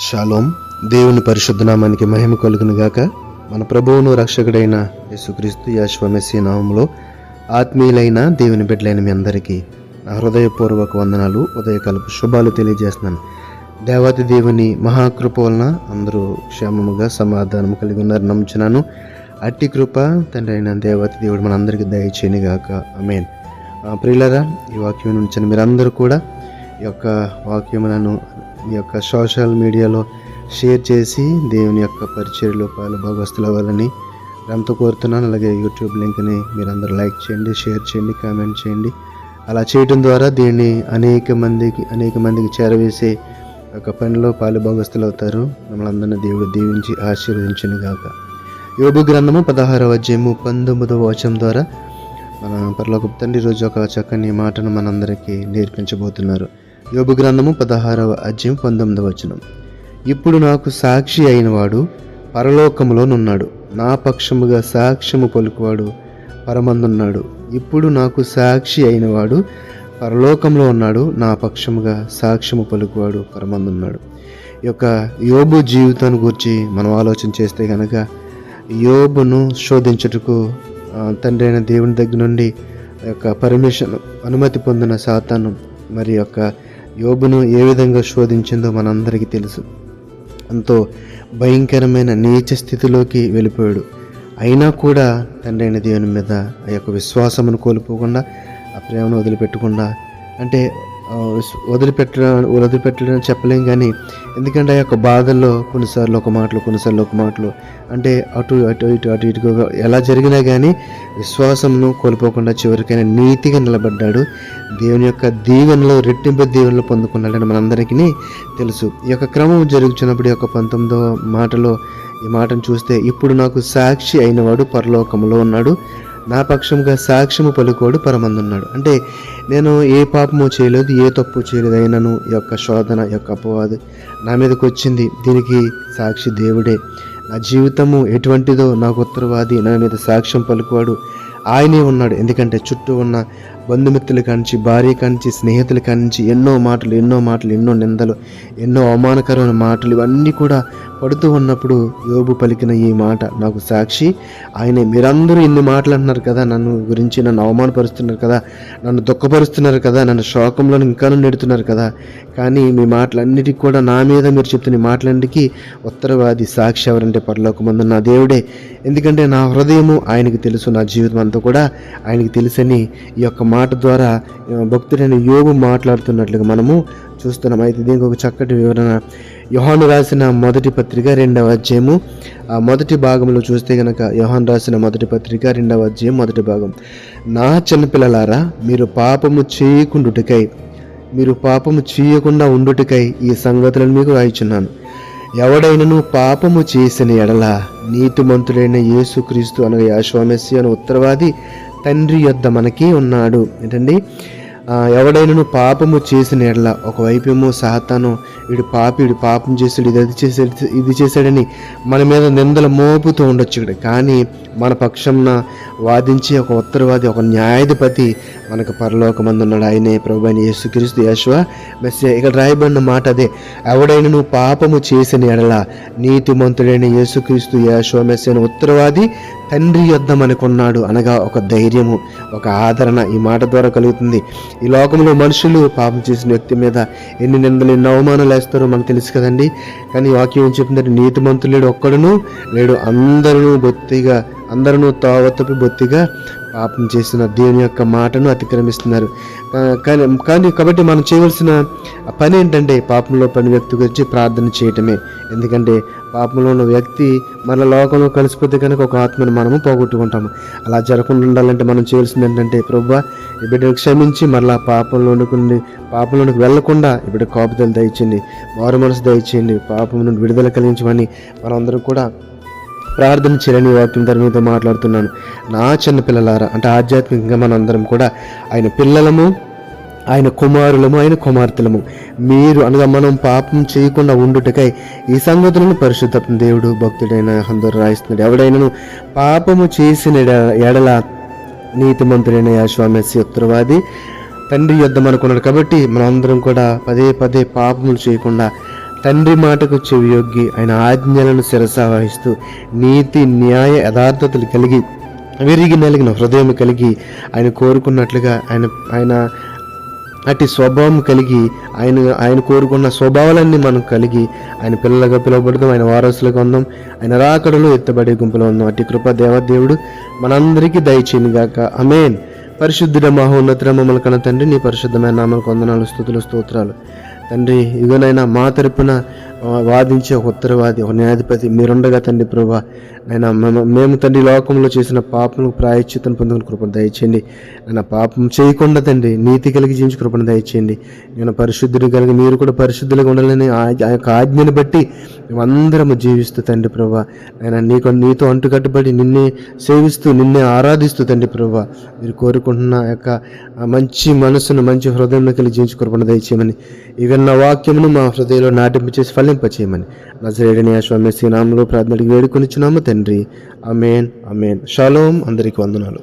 Shalom. దేవుని పరిశుద్ధ నామానికి మహిమ కలుగును గాక. మన ప్రభువును రక్షకుడైన యేసుక్రీస్తు యెహోవా మెస్సీయ నామములో ఆత్మీయులైన దేవుని బిడ్డలైన మీ అందరికీ నా హృదయపూర్వక వందనాలు, ఉదయకాలపు శుభాలు తెలియజేస్తున్నాను. దేవాతి దేవుని మహాకృప వలన అందరూ క్షేమముగా సమాధానం కలిగి ఉన్నారని నమ్ముచున్నాను. అట్టి కృప తండ్రి అయిన దేవాతి దేవుడు మనందరికీ దయచేయను గాక. ఆమేన్. ప్రియులారా, ఈ వాక్యం నుంచి మీరందరూ కూడా ఈ యొక్క వాక్యములను ఈ యొక్క సోషల్ మీడియాలో షేర్ చేసి దేవుని యొక్క పరిచర్యలో భాగస్తులు అవ్వాలని ఎంతో కోరుతున్నాను. అలాగే యూట్యూబ్ లింక్ని మీరందరూ లైక్ చేయండి, షేర్ చేయండి, కామెంట్ చేయండి. అలా చేయడం ద్వారా దీన్ని అనేక మందికి చేరవేసే ఒక పనిలో భాగస్తులు అవుతారు. మమ్మల్ని అందరినీ దేవుడు దీవించి ఆశీర్వదించును గాక. యోబు గ్రంథము 16వ అధ్యాయము 19వ వచనం ద్వారా మన పరలోకపు తండ్రి రోజు ఒక చక్కని మాటను మనందరికీ నేర్పించబోతున్నారు. యోబు గ్రంథము 16వ అధ్యాయం 19వ వచనం. ఇప్పుడు నాకు సాక్షి అయినవాడు పరలోకములోనున్నాడు, నా పక్షముగా సాక్ష్యము పలుకువాడు పరమందున్నాడు. ఇప్పుడు నాకు సాక్షి అయినవాడు పరలోకంలో ఉన్నాడు, నా పక్షముగా సాక్ష్యము పలుకువాడు పరమందున్నాడు. ఈ యొక్క యోబు జీవితాన్ని గురించి మనం ఆలోచన చేస్తే కనుక, యోబును శోధించుటకు తండ్రి అయిన దేవుని దగ్గర నుండి యొక్క పర్మిషన్ అనుమతి పొందిన సాతాను మరి యొక్క యోబును ఏ విధంగా శోధించిందో మనందరికీ తెలుసు. ఎంతో భయంకరమైన నీచ స్థితిలోకి వెళ్ళిపోయాడు. అయినా కూడా తండ్రి అయిన దేవుని మీద ఆ యొక్క విశ్వాసమును కోల్పోకుండా, ఆ ప్రేమను వదిలిపెట్టకుండా, అంటే వదిలిపెట్టడం చెప్పలేం కానీ, ఎందుకంటే ఆ యొక్క బాధల్లో కొన్నిసార్లు ఒక మాటలు అంటే అటు ఎలా జరిగినా కానీ విశ్వాసమును కోల్పోకుండా చివరికైనా నీతిగా నిలబడ్డాడు. దేవుని యొక్క దీవెనలో రెట్టింపు దీవెనలు పొందుకున్నాడని మనందరికీ తెలుసు. ఈ యొక్క క్రమం జరుగుతున్నప్పుడు ఈ యొక్క 19వ మాటలో ఈ మాటను చూస్తే, ఇప్పుడు నాకు సాక్షి అయినవాడు పరలోకములో ఉన్నాడు, నా పక్షంగా సాక్ష్యము పలుకోడు పరమందున్నాడు. అంటే నేను ఏ పాపము చేయలేదు, ఏ తప్పు చేయలేదు, అయినను ఈ యొక్క శోధన, ఈ యొక్క అపవాదు నా మీదకి వచ్చింది. దీనికి సాక్షి దేవుడే. నా జీవితము ఎటువంటిదో నాకు ఉత్తరవాది, నా మీద సాక్ష్యం పలుకువాడు ఆయనే ఉన్నాడు. ఎందుకంటే చుట్టూ ఉన్న బంధుమిత్రుల కానించి, భార్య కానించి, స్నేహితుల కానించి ఎన్నో మాటలు, ఎన్నో నిందలు, ఎన్నో అవమానకరమైన మాటలు ఇవన్నీ కూడా పడుతూ ఉన్నప్పుడు యోబు పలికిన ఈ మాట నాకు సాక్షి ఆయనే. మీరందరూ ఇన్ని మాటలు అంటున్నారు కదా, నన్ను గురించి నన్ను అవమానపరుస్తున్నారు కదా, నన్ను దుఃఖపరుస్తున్నారు కదా, నన్ను శోకంలో ఇంకా నెడుతున్నారు కదా, కానీ మీ మాటలన్నిటికీ కూడా నా మీద మీరు చెప్తున్న మాటలన్నిటికీ ఉత్తరవాది సాక్షి ఎవరంటే పరలోకమందు నా దేవుడే. ఎందుకంటే నా హృదయము ఆయనకి తెలుసు, నా జీవితం అంతా కూడా ఆయనకి తెలుసని ఈ యొక్క మాట ద్వారా భక్తుడైన యోబు మాట్లాడుతున్నట్లుగా మనము చూస్తున్నాం. అయితే దీనికి ఒక చక్కటి వివరణ యోహాను రాసిన మొదటి పత్రిక 2వ అధ్యాయము మొదటి భాగంలో చూస్తే కనుక, యోహాను రాసిన మొదటి పత్రిక 2వ అధ్యాయం మొదటి భాగం. నా చిన్నపిల్లలారా, మీరు పాపము చేయకుండా ఉండుటకై ఈ సంగతులను మీకు రాయిచున్నాను. ఎవడైనను పాపము చేసిన ఎడల నీతిమంతుడైన యేసుక్రీస్తు అనగా యెహోవా మెస్సీయ అను ఉత్తరవాది తండ్రి యొద్ద మనకి ఉన్నాడు. ఏంటండి, ఎవడైనను పాపము చేసిన ఎడల, ఒకవైపేమో సాతాను వీడు పాపం చేసాడు, ఇది చేశాడని మన మీద నిందలు మోపుతూ ఉండొచ్చు ఇక్కడ. కానీ మన పక్షంన వాదించి ఒక ఉత్తరవాది, ఒక న్యాయాధిపతి మనకు పరలోకమందు ఉన్నాడు. ఆయనే ప్రభు అయిన యేసుక్రీస్తు యెహోవా మెస్సీయ. ఇక్కడ రాయబడిన మాట అదే, ఎవడైనను పాపము చేసిన ఎడల నీతిమంతుడైన యేసుక్రీస్తు యెహోవా మెస్సీయ అనే ఉత్తరవాది తండ్రి యొద్ద మనకున్నాడు. అనగా ఒక ధైర్యము, ఒక ఆదరణ ఈ మాట ద్వారా కలుగుతుంది. ఈ లోకంలో మనుషులు పాపం చేసిన వ్యక్తి మీద ఎన్ని నిందలు, ఎన్ని అవమానాలు వేస్తారో మనకు తెలుసు కదండి. కానీ వాక్యం ఏం చెప్తుందంటే, నీతిమంతుడు లేడు, ఒక్కడును లేడు, అందరూ తావతపి బొత్తిగా పాపం చేసిన దేవుని యొక్క మాటను అతిక్రమిస్తున్నారు. కాబట్టి మనం చేయవలసిన పని ఏంటంటే, పాపంలో పని వ్యక్తి గురించి ప్రార్థన చేయటమే. ఎందుకంటే పాపంలో ఉన్న వ్యక్తి మన లోకంలో కలిసిపోతే కనుక ఒక ఆత్మను మనము పోగొట్టుకుంటాము. అలా జరగకుండా ఉండాలంటే మనం చేయాల్సింది ఏంటంటే, ప్రభువా ఈ బిడ్డను క్షమించి మరలా పాపంలోనికి వెళ్లకుండా ఇప్పుడు కాపుదలు దయచేయండి, మారు మనసు దయచేయండి, పాపం నుండి విడుదల కలిగించమని మనందరం కూడా ప్రార్థన చేయాలని వాక్యం ద్వారా మీతో మాట్లాడుతున్నాను. నా చిన్న పిల్లలారా, అంటే ఆధ్యాత్మికంగా మనందరం కూడా ఆయన పిల్లలము, ఆయన కుమారులము, ఆయన కుమార్తెలము. మీరు అనగా మనం పాపం చేయకుండా ఉండుటకై ఈ సంగతులను పరిశుద్ధ దేవుడు భక్తుడైన అందరూ రాయిస్తున్నాడు. ఎవడైనను పాపము చేసిన ఎడల నీతిమంతుడైన యెహోవా మెస్సీయ ఉత్తరవాది తండ్రి యొద్ద మనకున్నాడు. కాబట్టి మనందరం కూడా పదే పాపములు చేయకుండా తండ్రి మాటకు చెవియొగ్గి ఆయన ఆజ్ఞలను శిరసావహిస్తూ నీతి న్యాయ యథార్థతలు కలిగి విరిగి నలిగిన హృదయం కలిగి ఆయన కోరుకున్నట్లుగా ఆయన అట్టి స్వభావం కలిగి ఆయన కోరుకున్న స్వభావాలన్నీ మనం కలిగి ఆయన పిల్లలుగా పిలువబడదాం, ఆయన వారసులుగా ఉందాం, ఆయన రాకడలో ఎత్తబడే గుంపులో ఉందాం. అట్టి కృప దేవదేవుడు మనందరికీ దయచేయను గాక. ఆమేన్. పరిశుద్ధుడ మహోన్నతుడ మమ్మల్ని కన్న తండ్రి, నీ పరిశుద్ధమైన నామములకు వందనాలు, స్తుతులు, స్తోత్రాలు తండ్రి. ఇదిగోనైనా మా తరపున వాదించే ఒక ఉత్తరవాది, ఒక న్యాయాధిపతి మీరుండగా తండ్రి ప్రభా, ఆయన మేము తండ్రి లోకంలో చేసిన పాపములకు ప్రాయశ్చిత్తం పొందుకుని కృపను దయచేయండి. నేను పాపం చేయకుండా తండ్రి నీతి కలిగి జీవించి కృపను దయచేయండి. నేను పరిశుద్ధుని కలిగి మీరు కూడా పరిశుద్ధులుగా ఉండాలని ఆ యొక్క ఆజ్ఞని బట్టి మేమందరము జీవిస్తూ తండ్రి ప్రభా, ఆయన నీతో అంటుకట్టుబడి నిన్నే సేవిస్తూ నిన్నే ఆరాధిస్తూ తండ్రి ప్రభా, మీరు కోరుకుంటున్న యొక్క మంచి మనసును మంచి హృదయంలో కలిగి జీవించి కృపను దయచేయమని, ఈ విన్న వాక్యమును మా హృదయంలో నాటింపచేసి ఫలింపచేయమని నజరేయుడైన యేసు మెస్సీ నామములో ప్రార్థనకి వేడుకొనిచున్నాము తండ్రి. ఆమేన్, ఆమేన్. షాలోమ్. అందరికీ వందనాలు.